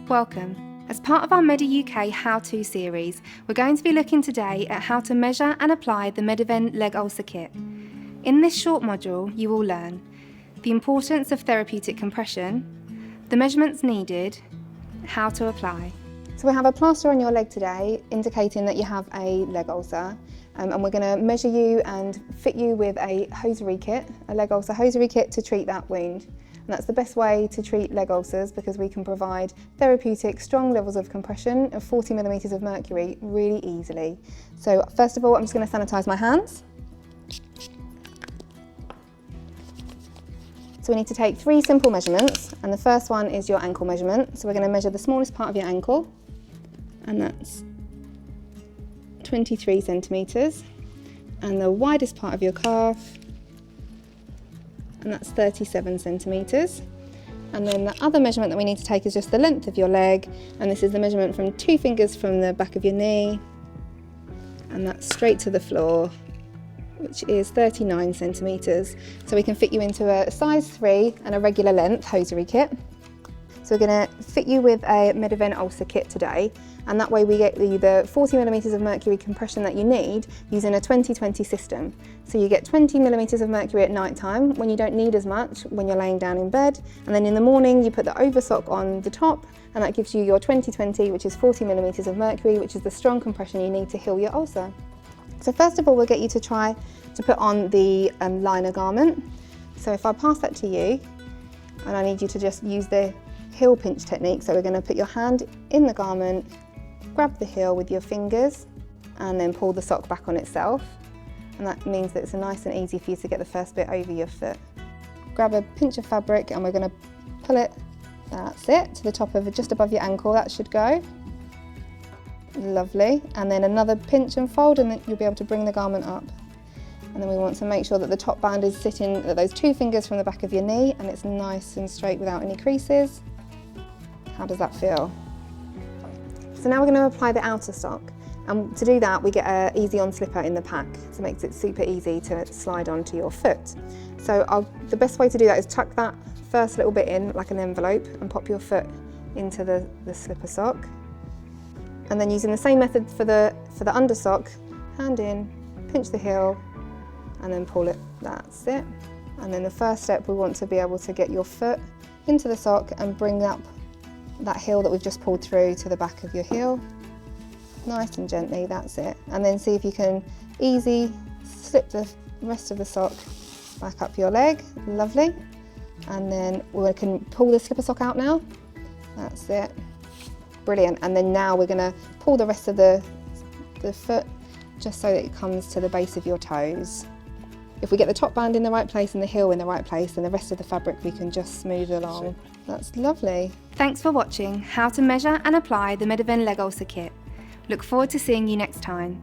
Welcome. As part of our Medi UK how-to series, we're going to be looking today at how to measure and apply the mediven leg ulcer kit. In this short module, you will learn the importance of therapeutic compression, the measurements needed, how to apply. So we have a plaster on your leg today indicating that you have a leg ulcer, and we're going to measure you and fit you with a hosiery kit, a leg ulcer hosiery kit to treat that wound. And that's the best way to treat leg ulcers because we can provide therapeutic, strong levels of compression of 40 millimetres of mercury really easily. So first of all, I'm just going to sanitise my hands. So we need to take 3 simple measurements, and the first one is your ankle measurement. So we're going to measure the smallest part of your ankle, and that's 23 centimetres, and the widest part of your calf, and that's 37 centimetres. And then the other measurement that we need to take is just the length of your leg, and this is the measurement from 2 fingers from the back of your knee, and that's straight to the floor, which is 39 centimetres. So we can fit you into a size 3 and a regular length hosiery kit. So we're going to fit you with a mediven ulcer kit today, and that way we get you the 40 millimetres of mercury compression that you need using a 20-20 system. So you get 20 millimetres of mercury at night time when you don't need as much when you're laying down in bed, and then in the morning you put the oversock on the top, and that gives you your 20-20, which is 40 millimetres of mercury, which is the strong compression you need to heal your ulcer. So first of all, we'll get you to try to put on the liner garment. So if I pass that to you, and I need you to just use the heel pinch technique. So we're going to put your hand in the garment, grab the heel with your fingers, and then pull the sock back on itself. And that means that it's nice and easy for you to get the first bit over your foot. Grab a pinch of fabric and we're going to pull it, that's it, to the top of just above your ankle, that should go. Lovely. And then another pinch and fold, and then you'll be able to bring the garment up. And then we want to make sure that the top band is sitting at those 2 fingers from the back of your knee, and it's nice and straight without any creases. How does that feel? So now we're going to apply the outer sock, and to do that we get an easy on slipper in the pack, so it makes it super easy to slide onto your foot. So the best way to do that is tuck that first little bit in like an envelope and pop your foot into the slipper sock. And then using the same method for the under sock, hand in, pinch the heel, and then pull it, that's it. And then the first step, we want to be able to get your foot into the sock and bring up that heel that we've just pulled through to the back of your heel. Nice and gently, that's it. And then see if you can easy slip the rest of the sock back up your leg, lovely. And then we can pull the slipper sock out now, that's it. Brilliant. And then now we're going to pull the rest of the foot just so that it comes to the base of your toes. If we get the top band in the right place and the heel in the right place, then the rest of the fabric we can just smooth along. That's lovely. Thanks for watching how to measure and apply the mediven leg ulcer kit. Look forward to seeing you next time.